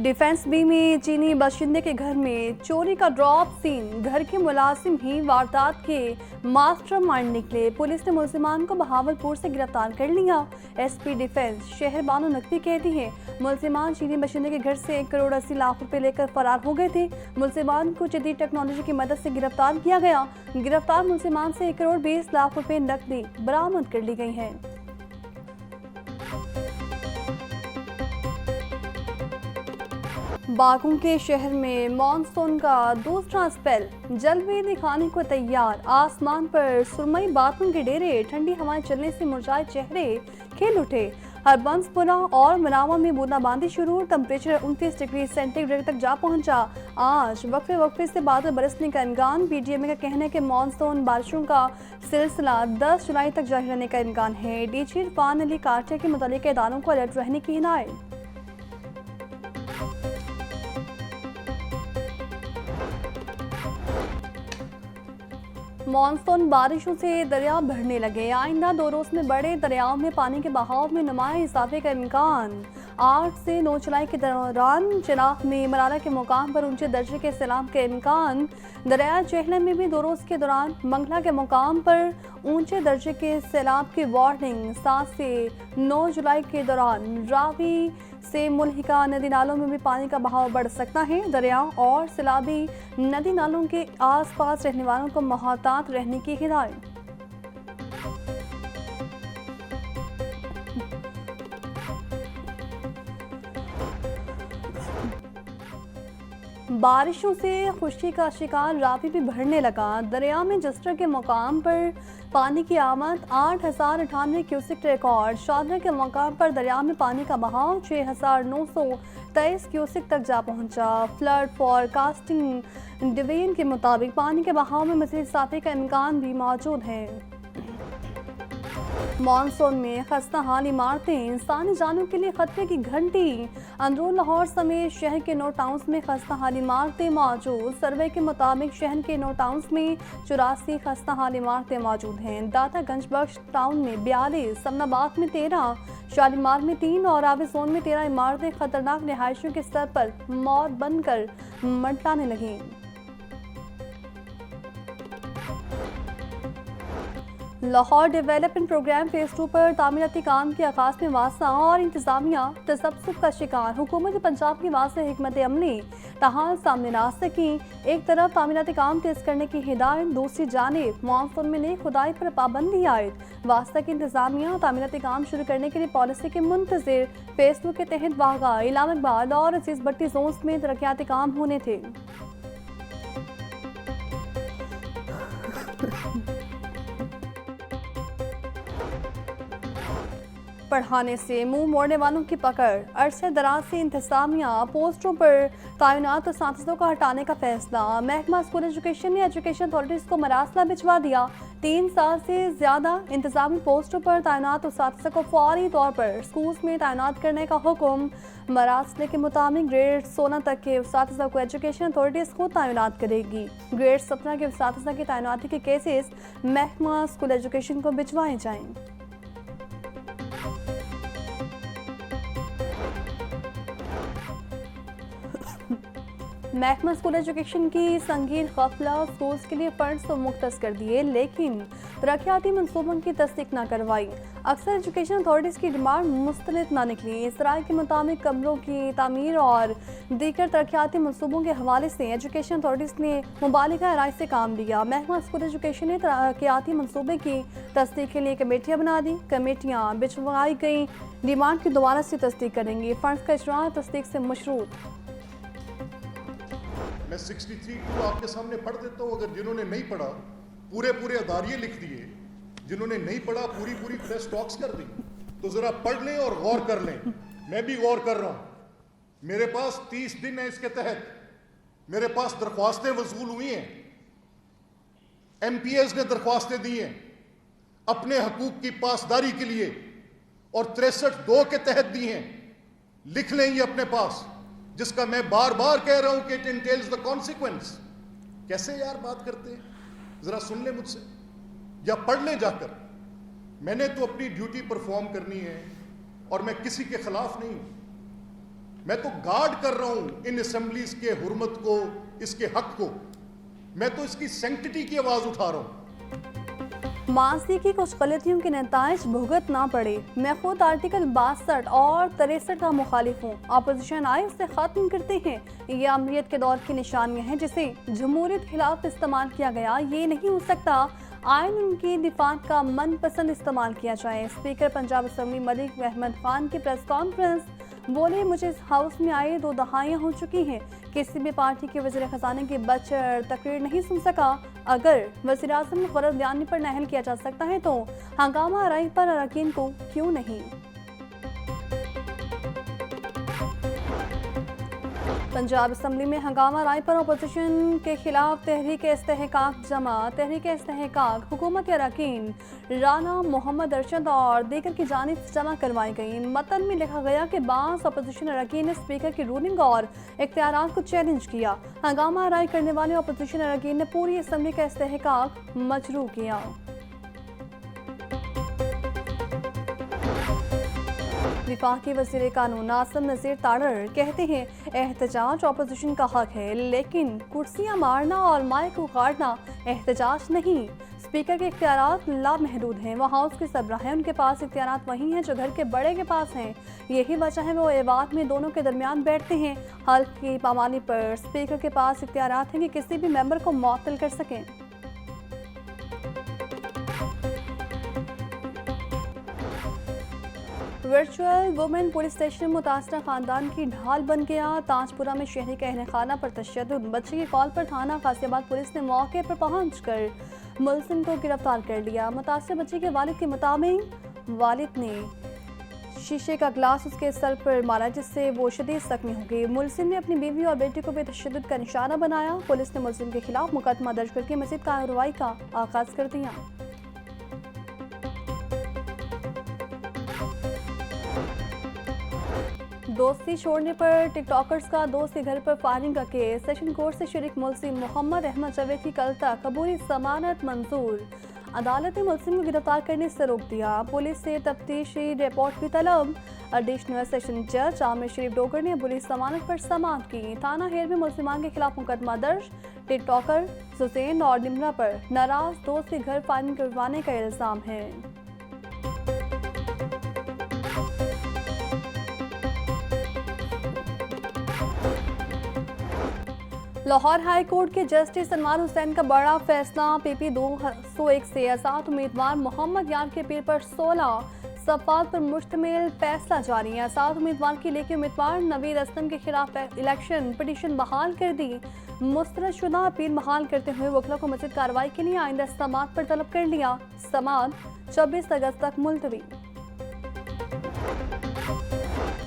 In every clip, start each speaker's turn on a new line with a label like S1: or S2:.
S1: Defence B में चीनी बाशिंदे के घर में चोरी का ड्रॉप सीन। घर के मुलाजिम ही वारदात के मास्टरमाइंड निकले। पुलिस ने मुलजिमान को बहावलपुर से गिरफ्तार कर लिया। एसपी डिफेंस शहर बानो नकवी कहती है मुलजिमान चीनी बाशिंदे के घर से 1 करोड़ 80 लाख रुपए लेकर फरार हो गए थे। मुलजिमान को जदीद टेक्नोलॉजी की मदद से गिरफ्तार किया गया। गिरफ्तार मुलजिमान से 1 करोड़ 20 लाख रुपए नकदी बरामद कर ली गई है। बागों के शहर में मॉनसून का दूसरा स्पेल जलवे दिखाने को तैयार। आसमान पर सुरमई बादलों के डेरे, ठंडी हवाएं चलने से मुरझाए चेहरे खिल उठे। हरबंसपुरा और मनावा में बूंदाबांदी शुरू। टेम्परेचर 29 डिग्री सेंटीग्रेड तक जा पहुंचा। आज वक्फे वक्फे से बादल बरसने का इम्कान। पीटीएमए का कहना है कि मॉनसून बारिशों का सिलसिला 10 जुलाई तक जारी रहने का इम्कान है। डीजी इरफान अली काटिया के मुतालिक इदारों को अलर्ट रहने की हिदायत। मॉनसून बारिशों से दरिया भरने लगे। आइंदा 2 रोज में बड़े दरियाओं में पानी के बहाव में नुमाया इजाफे का इम्कान। 8 से 9 जुलाई के दौरान चिनाब में मरारा के मुकाम पर ऊंचे दर्जे के सैलाब के इम्कान। दरिया जेहलम में भी 2 रोज के दौरान मंगला के मुकाम पर ऊंचे दर्जे के सैलाब की वार्निंग। 7 से 9 जुलाई के दौरान रावी से मुल्हिका नदी नालों में भी पानी का बहाव बढ़ सकता है। दरिया और सैलाबी नदी नालों के आसपास रहने वालों को मोहतात रहने की हिदायत। बारिशों से खुशी का शिकार रावी भी भरने लगा। दरिया में जस्टर के मुकाम पर पानी की आमद 8098 क्यूसिक रिकॉर्ड। शादरा के मुकाम पर दरिया में पानी का बहाव 6923 क्यूसिक तक जा पहुंचा। फ्लड फॉरकास्टिंग डिवीजन के मुताबिक पानी के बहाव में मज़ीद इजाफे का इम्कान भी मौजूद है। मॉनसून में खस्ता हाल इमारतें, इंसानी जानों के लिए खतरे की घंटी। अंदरून लाहौर समेत शहर के 9 टाउन्स में खस्ता हाल इमारतें मौजूद। सर्वे के मुताबिक शहर के 9 टाउन्स में 84 खस्ता हाल इमारतें मौजूद हैं। दातागंज बख्श टाउन में 42, समनाबाद में 13, शालीमार में 3 और आबी जोन में 13 इमारतें खतरनाक रिहायशियों के स्तर पर मौत बनकर मंडलाने लगी। लाहौर डेवलपमेंट प्रोग्राम फेज 2 पर तामीराती काम के आगाज में वासा और इंतजामिया तसब्सुब का शिकार। हुकूमत पंजाब की वासे हिकमत अमली तहाल सामने ना सकी। एक तरफ तामीराती काम तेज करने की हिदायत, दूसरी जानिब मॉनसून में नई खुदाई पर पाबंदी आयद। वास्ता की इंतजामिया तामीराती काम शुरू करने के लिए पॉलिसी के मुंतजिर। फेज 2 के तहत वागा, इलाहाबाद और अजीज भट्टी जोन्स में तरक्याती काम होने थे। पढ़ाने से मुंह मोड़ने वालों की पकड़। अरसे दराज से इंतजामिया पोस्टों पर तैनात असातिज़ों को हटाने का फैसला। महकमा स्कूल एजुकेशन ने एजुकेशन अथॉरिटीज़ को मरासला भिजवा दिया। 3 साल से ज़्यादा इंतजामी पोस्टों पर तैनात असातिज़ों को फौरी तौर पर स्कूल्स में तैनात करने का हुक्म। मरासले के मुताबिक ग्रेड 16 तक के असातिज़ों को एजुकेशन अथॉरिटीज़ खुद तैनात करेगी। ग्रेड 17 के असातिज़ों की तैनाती के केसेस महकमा स्कूल एजुकेशन को भिजवाए जाएँ। महकमा स्कूल एजुकेशन की संगीन गफला स्कूल्स के लिए फंड्स तो मुख्तस कर दिए, लेकिन तरक्याती मनसूबों की तस्दीक न करवाई। अक्सर एजुकेशन अथॉरिटीज़ की डिमांड मुस्तरद न निकली। इसराइल के मुताबिक कमरों की तामीर और दीगर तरक्याती मनसूबों के हवाले से एजुकेशन अथॉरिटीज़ ने मुबालिगा राय से काम लिया। महकमा स्कूल एजुकेशन ने तरक्याती मनसूबे की तस्दीक के लिए कमेटियाँ बना दी। कमेटियाँ भिजवाई गई डिमांड की दोबारा से तस्दीक करेंगी। फंड्स का इजरा तस्दीक से मशरूत।
S2: मैं 63 आपके सामने पढ़ देता हूँ। अगर जिन्होंने नहीं पढ़ा पूरे अदारिये लिख दिए, जिन्होंने नहीं पढ़ा पूरी प्रेस टॉक्स कर दी, तो जरा पढ़ लें और गौर कर लें। मैं भी गौर कर रहा हूं। मेरे पास 30 दिन है। इसके तहत मेरे पास दरख्वास्तें वसूल हुई हैं। MPAs ने दरख्वास्तें दी हैं अपने हकूक की पासदारी के लिए और 63(2) के तहत दी हैं। लिख लें ये अपने पास, जिसका मैं बार बार कह रहा हूं कि इट इंटेल्स द कॉन्सिक्वेंस। कैसे यार बात करते हैं, जरा सुन ले मुझसे या पढ़ ले जाकर। मैंने तो अपनी ड्यूटी परफॉर्म करनी है और मैं किसी के खिलाफ नहीं हूं। मैं तो गार्ड कर रहा हूं इन असेंबलीज के हुर्मत को, इसके हक को। मैं तो इसकी सैंक्टिटी की आवाज उठा रहा हूं।
S1: मासी की कुछ गलतियों के नताइज भुगत ना पड़े। मैं खुद आर्टिकल 62 और 63 का मुखालिफ हूँ। अपोजिशन आए उसे खत्म करते हैं। ये अमरीत के दौर की निशानियां हैं जिसे जमहूरियत के खिलाफ इस्तेमाल किया गया। ये नहीं हो सकता आइन उनकी दिफात का मनपसंद इस्तेमाल किया जाए। स्पीकर पंजाब असम्बली मलिक अहमद खान की प्रेस कॉन्फ्रेंस बोले, मुझे इस हाउस में आए 2 दहाइयाँ हो चुकी हैं, किसी भी पार्टी के वज़ीर ख़जाने की बजट तकरीर नहीं सुन सका। अगर वज़ीर आज़म को ग़रज़ बयानी पर नाअहल किया जा सकता है तो हंगामा आराई पर अरकान को क्यों नहीं। पंजाब असम्बली में हंगामा राय पर अपोजिशन के खिलाफ तहरीक इस्तेहकाक जमा। तहरीक इस्तेहकाक हुकूमत अरकान राना मोहम्मद अरशद और दीगर की जानिब से जमा करवाई गई। मतन में लिखा गया कि बास अपोजिशन अरकान ने स्पीकर की रूलिंग और इख्तियारात को चैलेंज किया। हंगामा राय करने वाले अपोजिशन अरकान ने पूरी असम्बली का इस्तेहकाक मजरू किया। विफाकी वज़ीर कानून नासिम नज़ीर ताड़र कहते हैं, एहतजाज अपोजिशन का हक है, लेकिन कुर्सियां मारना और माइक उखाड़ना एहतजाज नहीं। स्पीकर के इख्तियारात लामहदूद हैं। वो हाउस के सरबराह हैं, उनके पास इख्तियारात वही हैं जो घर के बड़े के पास हैं। यही वजह है वो एवाद में दोनों के दरमियान बैठते हैं। हल्फ की पामाली पर स्पीकर के पास इख्तियारात हैं कि किसी भी मेंबर को मुअत्तल कर सकें। वर्चुअल वुमेन पुलिस स्टेशन मुतासरा खानदान की ढाल बन गया। ताजपुरा में शहरी के अहल खाना पर तशद्दुद। बच्चे की कॉल पर थाना गाजियाबाद पुलिस ने मौके पर पहुंचकर मुलजिम को गिरफ्तार कर लिया। मुतासर बच्चे के वालिद के मुताबिक वालिद ने शीशे का ग्लास उसके सर पर मारा जिससे वो शदीद जख्मी हो गई। मुलजिम ने अपनी बीवी और बेटी को भी तशद्दुद का निशाना बनाया। पुलिस ने मुलजिम के खिलाफ मुकदमा दर्ज करके मजीद कार्रवाई का आगाज कर दिया। दोस्ती छोड़ने पर टिकटॉकर्स का दोस्त के घर पर फायरिंग का केस। सेशन कोर्ट से शरीक मुलजिम मोहम्मद अहमद जावेद की कल तक कबूली जमानत मंजूर। अदालत ने मुलजिम को गिरफ्तार करने से रोक दिया। पुलिस से तफ्तीशी रिपोर्ट की तलब। एडिशनल सेशन जज आमिर शरीफ डोगर ने पुलिस जमानत पर समाअत की। थाना हेर में मुलजिमान के खिलाफ मुकदमा दर्ज। टिकटॉकर सुजैन और निमरा पर नाराज दोस्त के घर फायरिंग करवाने का इल्जाम है। लाहौर हाई कोर्ट के जस्टिस सलमान हुसैन का बड़ा फैसला। PP 201 से आज़ाद उम्मीदवार मोहम्मद यार के अपील पर 16 सफ़ात पर मुश्तमिल फैसला जारी है। आज़ाद उम्मीदवार की लेके उम्मीदवार नवीद असलम के खिलाफ इलेक्शन पिटीशन बहाल कर दी। मुस्तरदशुदा अपील बहाल करते हुए वकीलों को मज़ीद कार्रवाई के लिए आइंदा समाअत पर तलब कर लिया। समाअत 26 अगस्त तक मुलतवी।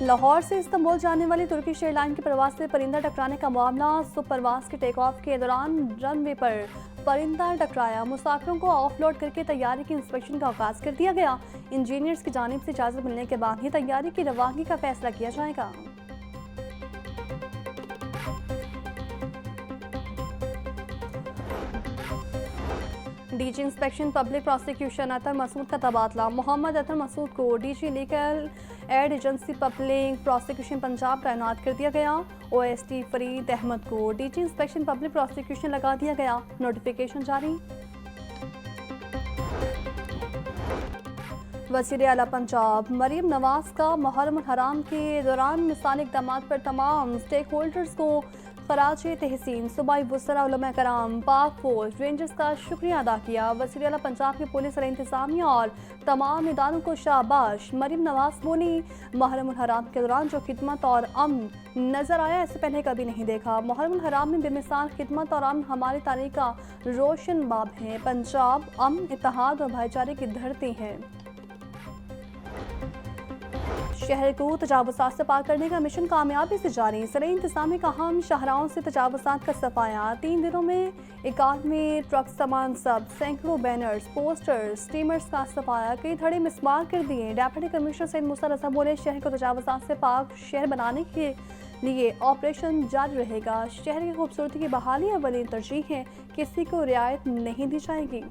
S1: लाहौर से इस्तांबुल जाने वाली तुर्किश एयरलाइन की प्रवास से परिंदा टकराने का मामला। सुपरवास के टेक ऑफ के दौरान रनवे पर परिंदा टकराया। मुसाफिरों को ऑफलोड करके तैयारी की इंस्पेक्शन का आगाज कर दिया गया। इंजीनियर्स की जानिब से इजाजत मिलने के बाद ही तैयारी की रवानगी का फैसला किया जाएगा। डीजी इंस्पेक्शन पब्लिक प्रोसिक्यूशन अतर मसूद का तबादला। मोहम्मद अतर मसूद को DG legal ad agency public prosecution Punjab तैनात कर दिया गया। OST फरीद अहमद को डीजी इंस्पेक्शन पब्लिक प्रोसिक्यूशन लगा दिया गया। नोटिफिकेशन जारी। वज़ीर आला पंजाब मरीम नवाज का मुहर्रम हराम के दौरान मिसाली इक़दाम पर तमाम स्टेक होल्डर्स को खराज तहसीन सूबाई वज़रा उलमा कराम पाक फौज रेंजर्स का शुक्रिया अदा किया। वज़ीर आला पंजाब की पुलिस इंतज़ामिया और तमाम इदारों को शाबाश। मरीम नवाज बोली, मुहर्रम हराम के दौरान जो खिदमत और अमन नज़र आया इससे पहले कभी नहीं देखा। मुहर्रम हराम में बेमिसाल खिदमत और अमन हमारी तारीख का रोशन बाब है। पंजाब अमन, इत्तेहाद और भाईचारे की धरती है। शहर को तजावुज़ात से पार करने का मिशन कामयाबी से जारी। सराई इंतजामी का अहम शाहराहों से तजावुज़ात का सफाया। 3 दिनों में 91 ट्रक सामान सब, सैकड़ों बैनर्स, पोस्टर्स, स्टीमर्स का सफाया। कई धड़े मिसमार कर दिए। डेप्यूटी कमिश्नर सैयद मूसा रज़ा बोले, शहर को तजावुज़ात से पाक शहर बनाने के लिए ऑपरेशन जारी रहेगा। शहर की खूबसूरती की बहाली अवली तरजीह है, किसी को रियायत नहीं दी जाएगी।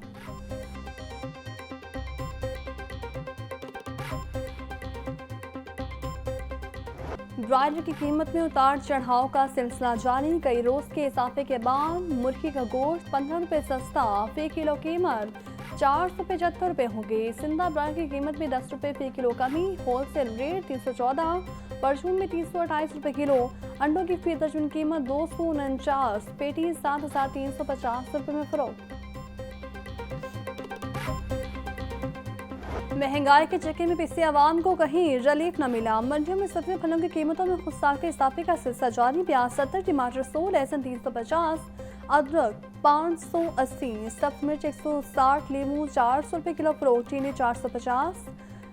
S1: ब्रायलर की कीमत में उतार चढ़ाव का सिलसिला जारी। कई रोज के इजाफे के बाद मुर्गी का गोश्त 15 रुपये सस्ता, फी किलो कीमत 475 रुपये होगी। सिंधा ब्रायलर की कीमत में 10 रुपये फी किलो कमी, होलसेल रेट 314, परचून में 328 रुपये किलो। अंडों की फी दर्जन कीमत 249, पेटी 7,350 रुपये में फरोख्त। महंगाई के चक्के में पिसे आवाम को कहीं रिलीफ न मिला। मंडियों में सब्जी फलों की कीमतों में खुदसारते इजाफे का सिलसिला जारी। प्याज 70, टमाटर 100, लहसुन 350, अदरक 580, सब्ज मिर्च 160, लीमू 400 रुपये किलो फरोख्त, चीनी 450,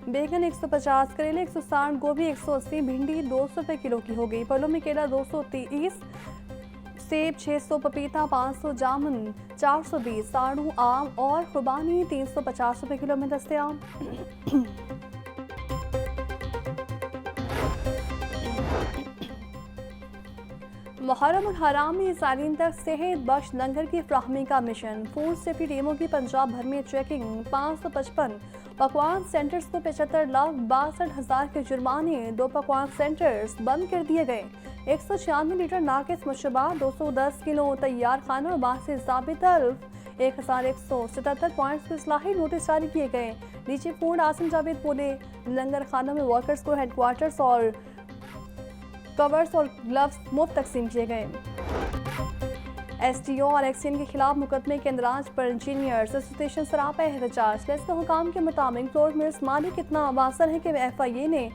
S1: बैगन 150, करेले 160, गोभी 180, भिंडी 200 रुपये किलो की हो गई। फलों में केला 230, सेब 600, पपीता 500, जामुन 420, साड़ू, आम और खुबानी 350 रुपये किलो में दस्तयाब। मुहर्रम और हराम में सालीन तक सेहत बख्श लंगर की फ्राहमी का मिशन। फूड सेफ्टी टीमों की पंजाब भर में चेकिंग। 555 पकवान सेंटर्स को 75,62,000 के जुर्माने। 2 पकवान सेंटर्स बंद कर दिए गए। 196 लीटर नाकिस मशरूबात, 210 किलो तैयार खाना और बासे ज़ाबित तल्फ। 1177 पॉइंट्स पर इस्लाही नोटिस जारी किए गए। डीजी फूड आसिम जावेद बोले, लंगर खानों में वर्कर्स को हेडक्वार्टर्स और कवर्स और ग्लव्स मुफ्त तकसीम किए गए। एसडीओ और एक्सीएन के खिलाफ मुकदमे के अंदराज पर इंजीनियर्स एसोसिएशन सरापा एहतजाज। लेस्को हुकाम के मुताबिक फ्लोर मिल्स मालिक इतना वासर है कि एफआईए ने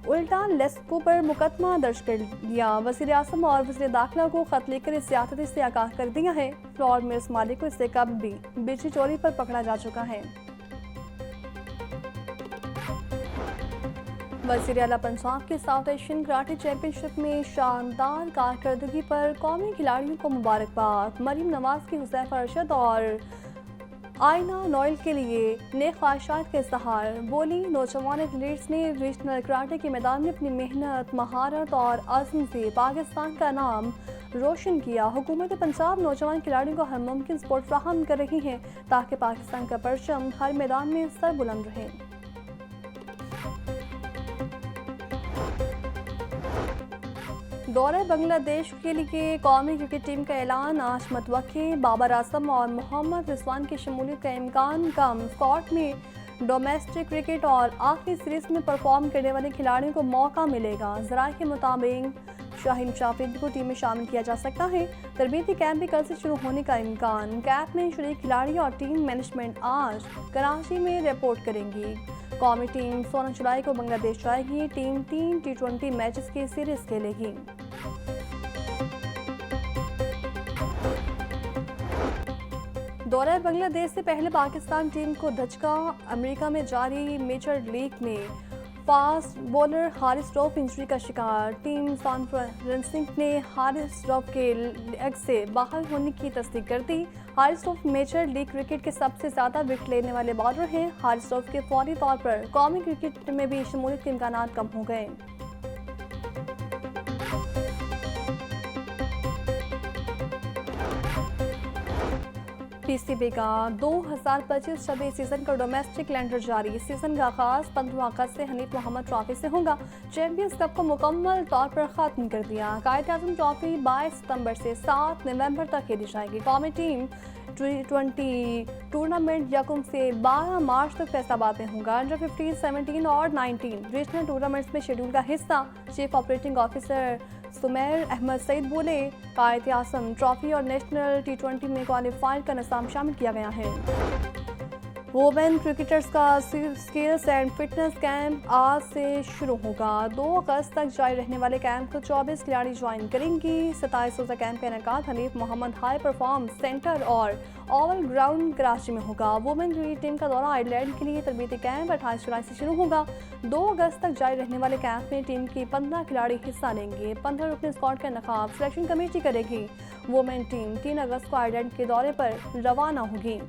S1: उल्टा लेस्को पर मुकदमा दर्ज कर लिया। वज़ीर आज़म और वज़ीर दाखिला को खत लिखकर इस सियासती से आगाह कर दिया है। फ्लोर मिल्स मालिक को इससे कब भी बिजली चोरी पर पकड़ा जा चुका है। वज़ीर आला पंजाब के साउथ एशियन कराटे चैंपियनशिप में शानदार कारकर्दगी पर कौमी खिलाड़ियों को मुबारकबाद। मरीम नवाज की हुज़ैफा अरशद और आयना नोएल के लिए नए ख्वाहिशात के इज़हार। बोली, नौजवान एथलीट्स ने रीजनल कराटे के मैदान में अपनी मेहनत, महारत और अज़्म से पाकिस्तान का नाम रोशन किया। हुकूमत पंजाब नौजवान खिलाड़ियों को हर मुमकिन सपोर्ट फ्राहम कर रही है ताकि पाकिस्तान का परचम हर मैदान में सरबुलंद रहे। दौरे बांग्लादेश के लिए कौमी क्रिकेट टीम का ऐलान। आज मतवक्के बाबर आजम और मोहम्मद रिजवान की शमूलियत का इम्कान कम। स्क्वाड में डोमेस्टिक क्रिकेट और आखिरी सीरीज में परफॉर्म करने वाले खिलाड़ियों को मौका मिलेगा। ज़राए के मुताबिक शाहीन शाफरी को टीम में शामिल किया जा सकता है। तरबीती कैंप भी कल से शुरू होने का इम्कान। कैंप में शरीक खिलाड़ी और टीम मैनेजमेंट आज कराची में रिपोर्ट करेंगी। कौमी टीम 16 जुलाई को बांग्लादेश जाएगी। टीम 3 T20 मैचेस की सीरीज खेलेगी। दौरा बांग्लादेश से पहले पाकिस्तान टीम को धचका। अमेरिका में जारी मेजर लीग में fast bowler Haris Rauf injury का शिकार। टीम कॉन्फ्रेंसिंग ने हारिस रऊफ के लेग से बाहर होने की तस्दीक कर दी। Haris Rauf major league cricket के सबसे ज़्यादा विकेट लेने वाले बॉलर हैं। हारिस रऊफ के फौरी तौर पर कौमी क्रिकेट में भी शमूलियत के इम्कानात कम हो गए। पीसीबी का 2025-26 सीजन का डोमेस्टिक कैलेंडर जारी। सीजन का आगाज 15 अगस्त से हनीफ मोहम्मद ट्रॉफी से होगा। चैंपियंस कप को मुकम्मल तौर पर खत्म कर दिया। कायद-ए-आज़म ट्रॉफी 22 सितंबर से 7 नवंबर तक खेली जाएगी। कौमी टीम T20 टूर्नामेंट यकम से 12 मार्च तक फैसलाबाद में होगा। अंडर 15, 17 और 19 रीजनल टूर्नामेंट्स में शेड्यूल का हिस्सा। Chief operating officer Sumer Ahmed Saeed बोले, कायद-ए-आज़म ट्रॉफी और नेशनल T20 में क्वालिफायर का निज़ाम शामिल किया गया है। वुमेन क्रिकेटर्स का स्किल्स एंड फिटनेस कैंप आज से शुरू होगा। 2 अगस्त तक जारी रहने वाले कैंप को 24 खिलाड़ी ज्वाइन करेंगी। 27 रोज़ा कैंप का इनेकाद Hanif Mohammad high perform centre और ओवल ग्राउंड कराची में होगा। वुमेन क्रिकेट टीम का दौरा आयरलैंड के लिए तरबीती कैंप 28 जुलाई से शुरू होगा। 2 अगस्त तक जारी रहने वाले कैंप में टीम की 15 खिलाड़ी हिस्सा लेंगे। 15 रुकनी स्क्वाड का इंतखाब सिलेक्शन कमेटी करेगी। वुमेन टीम 3 अगस्त को आयरलैंड के दौरे पर रवाना होगी।